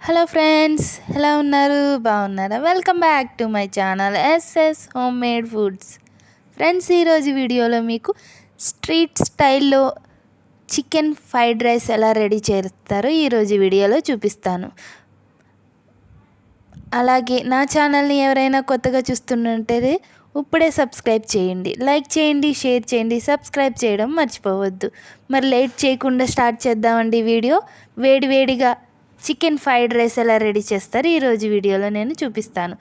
Hello friends, ఎలా ఉన్నారు? బాగున్నారా? Welcome back to my channel SS home made foods. Friends, ఈరోజు వీడియోలో మీకు స్ట్రీట్ స్టైల్లో చికెన్ ఫ్రైడ్ రైస్ ఎలా రెడీ చేస్తారో ఈరోజు వీడియోలో చూపిస్తాను. అలాగే నా ఛానల్ని ఎవరైనా కొత్తగా చూస్తున్నట్టే ఇప్పుడే సబ్స్క్రైబ్ చేయండి, లైక్ చేయండి, షేర్ చేయండి, సబ్స్క్రైబ్ చేయడం మర్చిపోవద్దు. మరి లేట్ చేయకుండా స్టార్ట్ చేద్దామండి వీడియో. వేడివేడిగా చికెన్ ఫ్రైడ్ రైస్ ఎలా రెడీ చేస్తారు ఈరోజు వీడియోలో నేను చూపిస్తాను.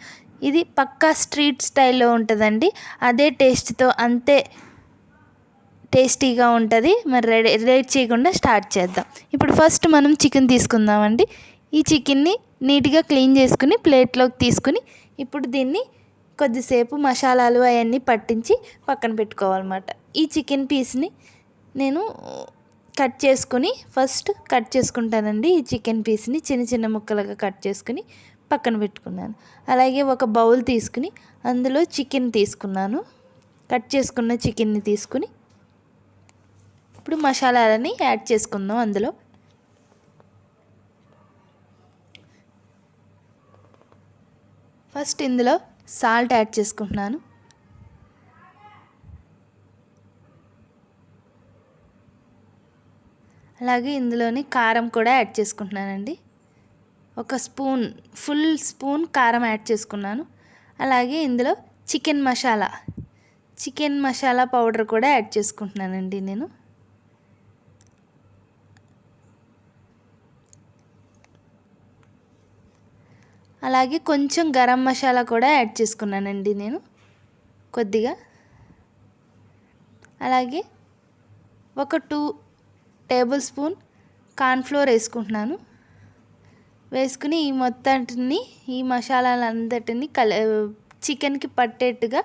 ఇది పక్కా స్ట్రీట్ స్టైల్లో ఉంటుందండి. అదే టేస్ట్తో అంతే టేస్టీగా ఉంటుంది. మరి లేట్ చేయకుండా స్టార్ట్ చేద్దాం. ఇప్పుడు ఫస్ట్ మనం చికెన్ తీసుకుందామండి. ఈ చికెన్ని నీట్గా క్లీన్ చేసుకుని ప్లేట్లోకి తీసుకుని ఇప్పుడు దీన్ని కొద్దిసేపు మసాలాలు అవన్నీ పట్టించి పక్కన పెట్టుకోవాలన్నమాట. ఈ చికెన్ పీస్ని నేను ఫస్ట్ కట్ చేసుకుంటానండి. ఈ చికెన్ పీస్ని చిన్న చిన్న ముక్కలుగా కట్ చేసుకుని పక్కన పెట్టుకున్నాను. అలాగే ఒక బౌల్ తీసుకుని అందులో చికెన్ తీసుకున్నాను. కట్ చేసుకున్న చికెన్ని తీసుకుని ఇప్పుడు మసాలాలని యాడ్ చేసుకుందాం. అందులో ఫస్ట్ ఇందులో సాల్ట్ యాడ్ చేసుకుంటున్నాను. అలాగే ఇందులోని కారం కూడా యాడ్ చేసుకుంటున్నానండి. ఒక ఫుల్ స్పూన్ కారం యాడ్ చేసుకున్నాను. అలాగే ఇందులో చికెన్ మసాలా పౌడర్ కూడా యాడ్ చేసుకుంటున్నానండి నేను. అలాగే కొంచెం గరం మసాలా కూడా యాడ్ చేసుకున్నానండి నేను కొద్దిగా. అలాగే ఒక 2 టేబుల్ స్పూన్ కార్న్ఫ్లోర్ వేసుకుంటున్నాను. వేసుకుని ఈ మొత్తాన్ని ఈ మసాలాలంతటిని చికెన్కి పట్టేట్టుగా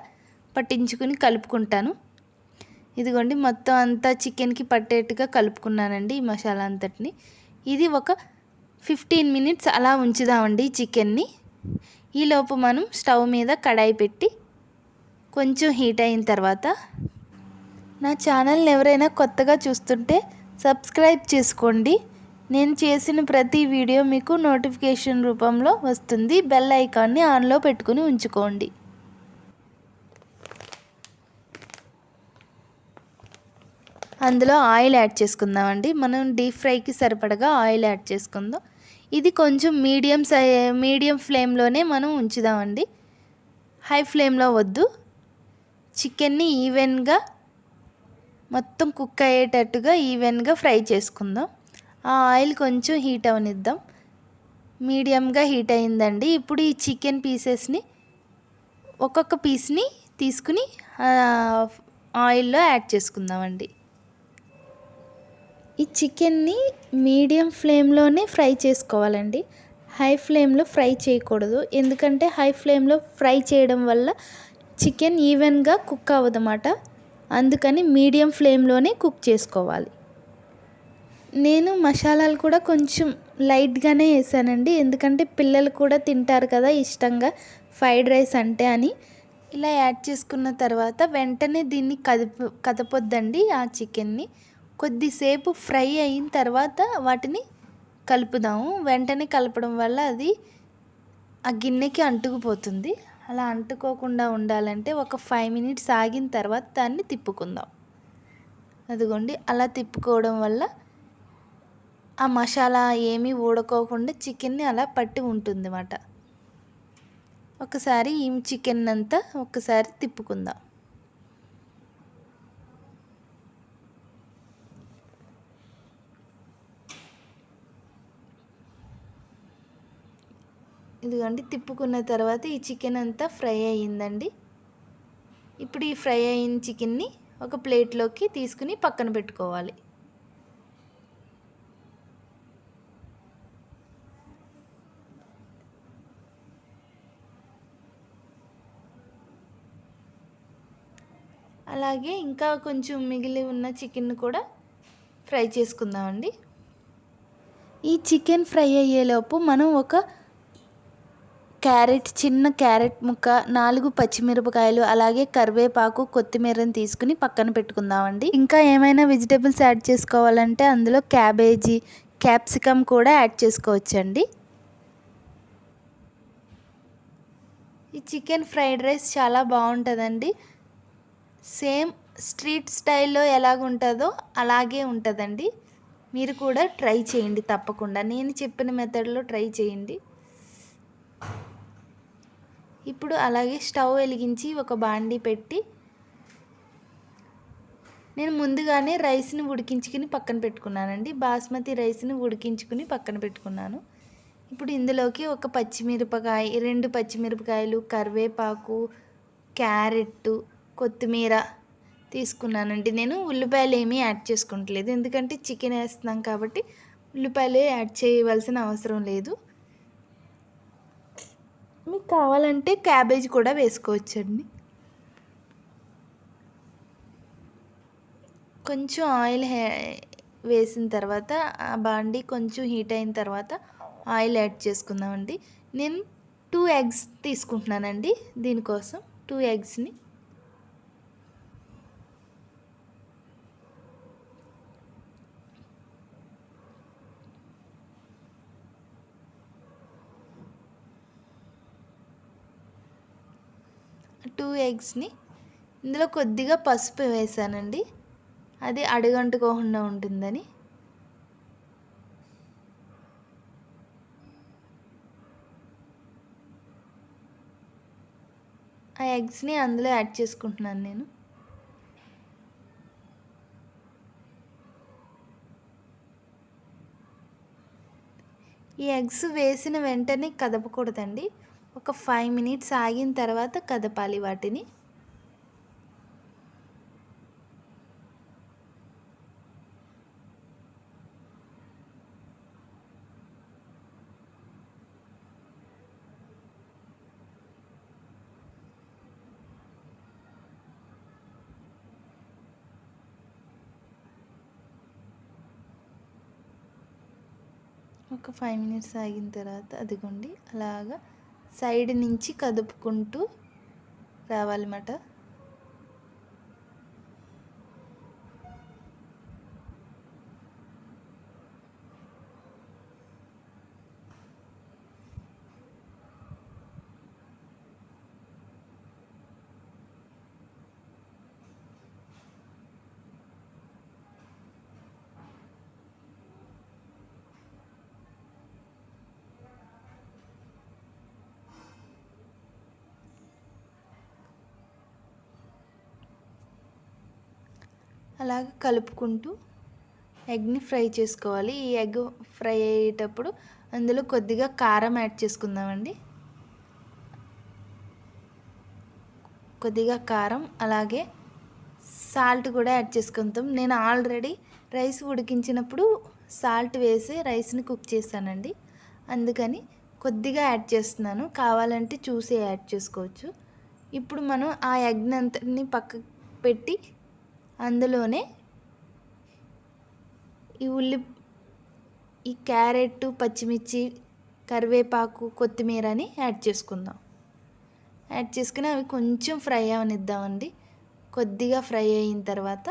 పట్టించుకుని కలుపుకుంటాను. ఇదిగోండి, మొత్తం అంతా చికెన్కి పట్టేట్టుగా కలుపుకున్నానండి ఈ మసాలా అంతటిని. ఇది ఒక 15 మినిట్స్ అలా ఉంచుదామండి చికెన్ని. ఈలోపు మనం స్టవ్ మీద కడాయి పెట్టి కొంచెం హీట్ అయిన తర్వాత, నా ఛానల్ని ఎవరైనా కొత్తగా చూస్తుంటే సబ్స్క్రైబ్ చేసుకోండి. నేను చేసిన ప్రతి వీడియో మీకు నోటిఫికేషన్ రూపంలో వస్తుంది. బెల్ ఐకాన్ని ఆన్లో పెట్టుకుని ఉంచుకోండి. అందులో ఆయిల్ యాడ్ చేసుకుందామండి. మనం డీప్ ఫ్రైకి సరిపడగా ఆయిల్ యాడ్ చేసుకుందాం. ఇది కొంచెం మీడియం ఫ్లేమ్లోనే మనం ఉంచుదామండి. హై ఫ్లేమ్లో వద్దు. చికెన్ని ఈవెన్గా మొత్తం కుక్ అయ్యేటట్టుగా ఈవెన్గా ఫ్రై చేసుకుందాం. ఆ ఆయిల్ కొంచెం హీట్ అవనిద్దాం. మీడియంగా హీట్ అయిందండి. ఇప్పుడు ఈ చికెన్ పీసెస్ని ఒక్కొక్క పీస్ని తీసుకుని ఆయిల్లో యాడ్ చేసుకుందామండి. ఈ చికెన్ని మీడియం ఫ్లేమ్లోనే ఫ్రై చేసుకోవాలండి. హై ఫ్లేమ్లో ఫ్రై చేయకూడదు. ఎందుకంటే హై ఫ్లేమ్లో ఫ్రై చేయడం వల్ల చికెన్ ఈవెన్గా కుక్ అవ్వదన్నమాట. అందుకని మీడియం ఫ్లేమ్లోనే కుక్ చేసుకోవాలి. నేను మసాలాలు కూడా కొంచెం లైట్గానే వేసానండి. ఎందుకంటే పిల్లలు కూడా తింటారు కదా ఇష్టంగా ఫ్రైడ్ రైస్ అంటే అని. ఇలా యాడ్ చేసుకున్న తర్వాత వెంటనే దీన్ని కదపొద్దండి. ఆ చికెన్ని కొద్దిసేపు ఫ్రై అయిన తర్వాత వాటిని కలుపుదాము. వెంటనే కలపడం వల్ల అది ఆ గిన్నెకి అంటుకుపోతుంది. అలా అంటుకోకుండా ఉండాలంటే ఒక 5 మినిట్స్ ఆగిన తర్వాత దాన్ని తిప్పుకుందాం. అదిగోండి, అలా తిప్పుకోవడం వల్ల ఆ మసాలా ఏమీ ఊడుకోకుండా చికెన్ని అలా పట్టి ఉంటుంది అన్నమాట. ఒకసారి ఈ చికెన్ అంతా ఒకసారి తిప్పుకుందాం. ఇదిగోండి, తిప్పుకున్న తర్వాత ఈ చికెన్ అంతా ఫ్రై అయ్యిందండి. ఇప్పుడు ఈ ఫ్రై అయిన చికెన్ని ఒక ప్లేట్లోకి తీసుకుని పక్కన పెట్టుకోవాలి. అలాగే ఇంకా కొంచెం మిగిలి ఉన్న చికెన్ కూడా ఫ్రై చేసుకుందామండి. ఈ చికెన్ ఫ్రై అయ్యేలోపు మనం ఒక చిన్న క్యారెట్ ముక్క, 4 పచ్చిమిరపకాయలు, అలాగే కరివేపాకు, కొత్తిమీరని తీసుకుని పక్కన పెట్టుకుందామండి. ఇంకా ఏమైనా వెజిటేబుల్స్ యాడ్ చేసుకోవాలంటే అందులో క్యాబేజీ, క్యాప్సికమ్ కూడా యాడ్ చేసుకోవచ్చండి. ఈ చికెన్ ఫ్రైడ్ రైస్ చాలా బాగుంటుందండి. సేమ్ స్ట్రీట్ స్టైల్లో ఎలాగుంటుందో అలాగే ఉంటుందండి. మీరు కూడా ట్రై చేయండి తప్పకుండా. నేను చెప్పిన మెథడ్లో ట్రై చేయండి. ఇప్పుడు అలాగే స్టవ్ వెలిగించి ఒక బాండీ పెట్టి నేను ముందుగానే రైస్ని ఉడికించుకుని పక్కన పెట్టుకున్నానండి. బాస్మతి రైస్ని ఉడికించుకుని పక్కన పెట్టుకున్నాను. ఇప్పుడు ఇందులోకి ఒక పచ్చిమిరపకాయ, 2 పచ్చిమిరపకాయలు, కరివేపాకు, క్యారెట్, కొత్తిమీర తీసుకున్నానండి. నేను ఉల్లిపాయలు ఏమీ యాడ్ చేసుకుంటలేదు, ఎందుకంటే చికెన్ వేస్తున్నాం కాబట్టి ఉల్లిపాయలు యాడ్ చేయవలసిన అవసరం లేదు. మీకు కావాలంటే క్యాబేజ్ కూడా వేసుకోవచ్చండి. కొంచెం ఆయిల్ వేసిన తర్వాత ఆ బాండీ కొంచెం హీట్ అయిన తర్వాత ఆయిల్ యాడ్ చేసుకుందామండి. నేను 2 ఎగ్స్ తీసుకుంటున్నానండి. దీనికోసం 2 ఎగ్స్ని ఇందులో కొద్దిగా పసుపు వేసానండి, అది అడుగంటుకోకుండా ఉంటుందని. ఆ ఎగ్స్ని అందులో యాడ్ చేసుకుంటున్నాను నేను. ఈ ఎగ్స్ వేసిన వెంటనే కదపకూడదండి. ఒక 5 మినిట్స్ ఆగిన తర్వాత కదపాలి వాటిని. ఒక 5 మినిట్స్ ఆగిన తర్వాత అదిగోండి అలాగా సైడ్ నుంచి కదుపుకుంటూ రావాలన్నమాట. అలాగ కలుపుకుంటూ ఎగ్ని ఫ్రై చేసుకోవాలి. ఈ ఎగ్ ఫ్రై అయ్యేటప్పుడు అందులో కొద్దిగా కారం యాడ్ చేసుకుందామండి. కొద్దిగా కారం, అలాగే సాల్ట్ కూడా యాడ్ చేసుకుంటాం. నేను ఆల్రెడీ రైస్ ఉడికించినప్పుడు సాల్ట్ వేసి రైస్ని కుక్ చేస్తానండి, అందుకని కొద్దిగా యాడ్ చేస్తున్నాను. కావాలంటే చూసి యాడ్ చేసుకోవచ్చు. ఇప్పుడు మనం ఆ ఎగ్ని అంతని పక్కకు పెట్టి అందులోనే ఈ క్యారెట్, పచ్చిమిర్చి, కరివేపాకు, కొత్తిమీరని యాడ్ చేసుకుందాం. యాడ్ చేసుకుని అవి కొంచెం ఫ్రై అవనిద్దామండి. కొద్దిగా ఫ్రై అయిన తర్వాత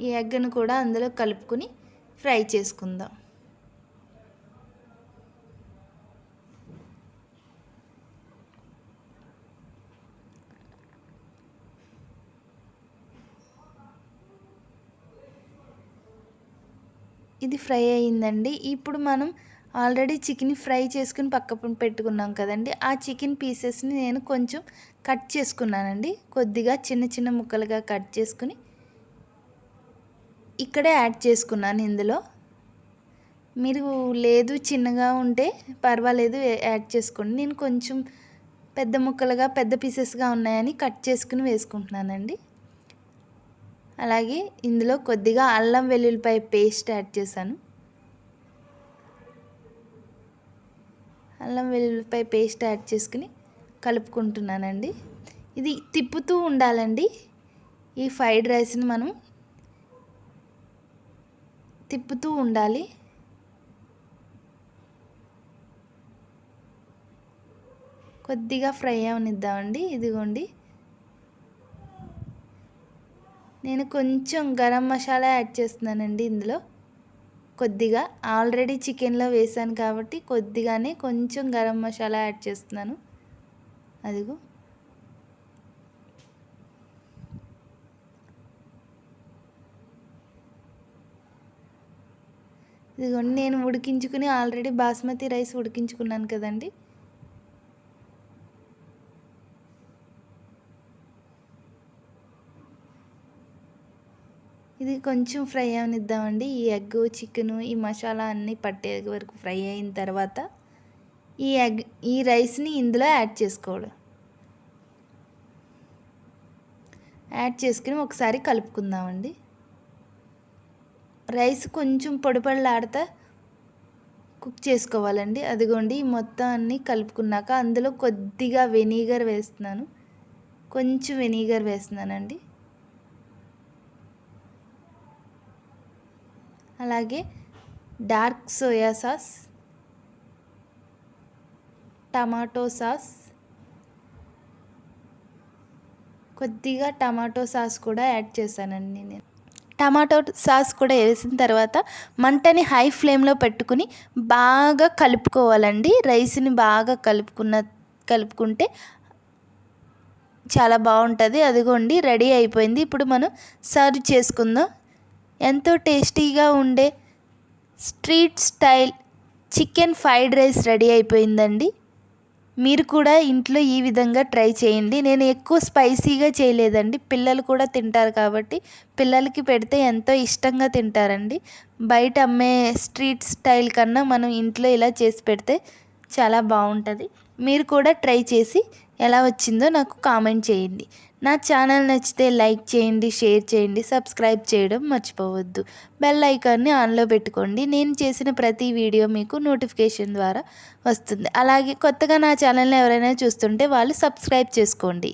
ఈ ఎగ్ను కూడా అందులో కలుపుకొని ఫ్రై చేసుకుందాం. ఇది ఫ్రై అయ్యిందండి. ఇప్పుడు మనం ఆల్రెడీ చికెన్ ఫ్రై చేసుకుని పక్కన పెట్టుకున్నాం కదండి, ఆ చికెన్ పీసెస్ని నేను కొంచెం కట్ చేసుకున్నానండి. కొద్దిగా చిన్న చిన్న ముక్కలుగా కట్ చేసుకుని ఇక్కడే యాడ్ చేసుకున్నాను ఇందులో. మీరు లేదు చిన్నగా ఉంటే పర్వాలేదు యాడ్ చేసుకోండి. నేను కొంచెం పెద్ద ముక్కలుగా పెద్ద పీసెస్గా ఉన్నాయని కట్ చేసుకుని వేసుకుంటున్నానండి. అలాగే ఇందులో కొద్దిగా అల్లం వెల్లుల్లిపాయ పేస్ట్ యాడ్ చేశాను. అల్లం వెల్లుల్లిపాయ పేస్ట్ యాడ్ చేసుకుని కలుపుకుంటున్నానండి. ఇది తిప్పుతూ ఉండాలండి. ఈ ఫ్రైడ్ రైస్ని మనం తిప్పుతూ ఉండాలి. కొద్దిగా ఫ్రై అవనిద్దామండి. ఇదిగోండి, నేను కొంచెం గరం మసాలా యాడ్ చేస్తున్నానండి ఇందులో. కొద్దిగా ఆల్రెడీ చికెన్లో వేసాను కాబట్టి కొద్దిగానే కొంచెం గరం మసాలా యాడ్ చేస్తున్నాను. అదిగో ఇదిగోండి, నేను ఉడికించుకుని ఆల్రెడీ బాస్మతి రైస్ ఉడికించుకున్నాను కదండి. ఇది కొంచెం ఫ్రై అవనిద్దామండి. ఈ ఎగ్, చికెను, ఈ మసాలా అన్నీ పట్టే వరకు ఫ్రై అయిన తర్వాత ఈ రైస్ని ఇందులో యాడ్ చేసుకోవడం. యాడ్ చేసుకుని ఒకసారి కలుపుకుందామండి. రైస్ కొంచెం పొడిపొడిలాడుతా కుక్ చేసుకోవాలండి. అదిగోండి, మొత్తం అన్నీ కలుపుకున్నాక అందులో కొద్దిగా వెనిగర్ వేస్తున్నాను. కొంచెం వెనిగర్ వేస్తున్నానండి. అలాగే dark soya sauce, tomato sauce, కొద్దిగా టమాటో సాస్ కూడా యాడ్ చేశానండి నేను. టమాటో సాస్ కూడా వేసిన తర్వాత మంటని హై ఫ్లేమ్లో పెట్టుకుని బాగా కలుపుకోవాలండి. రైస్ని బాగా కలుపుకుంటే చాలా బాగుంటుంది. అదిగోండి, రెడీ అయిపోయింది. ఇప్పుడు మనం సర్వ్ చేసుకుందాం. ఎంతో టేస్టీగా ఉండే street style chicken fried rice ready అయిపోయిందండి. మీరు కూడా ఇంట్లో ఈ విధంగా ట్రై చేయండి. నేను ఎక్కువ స్పైసీగా చేయలేదండి, పిల్లలు కూడా తింటారు కాబట్టి పిల్లలకి పెడితే ఎంతో ఇష్టంగా తింటారండి. బయట అమ్మే స్ట్రీట్ స్టైల్ కన్నా మనం ఇంట్లో ఇలా చేసి పెడితే చాలా బాగుంటుంది. మీరు కూడా ట్రై చేసి ఎలా వచ్చిందో నాకు కామెంట్ చేయండి. నా ఛానల్ నచ్చితే లైక్ చేయండి, షేర్ చేయండి, సబ్స్క్రైబ్ చేయడం మర్చిపోవద్దు. బెల్ ఐకాన్ని ఆన్లో పెట్టుకోండి. నేను చేసిన ప్రతి వీడియో మీకు నోటిఫికేషన్ ద్వారా వస్తుంది. అలాగే కొత్తగా నా ఛానల్ని ఎవరైనా చూస్తుంటే వాళ్ళు సబ్స్క్రైబ్ చేసుకోండి.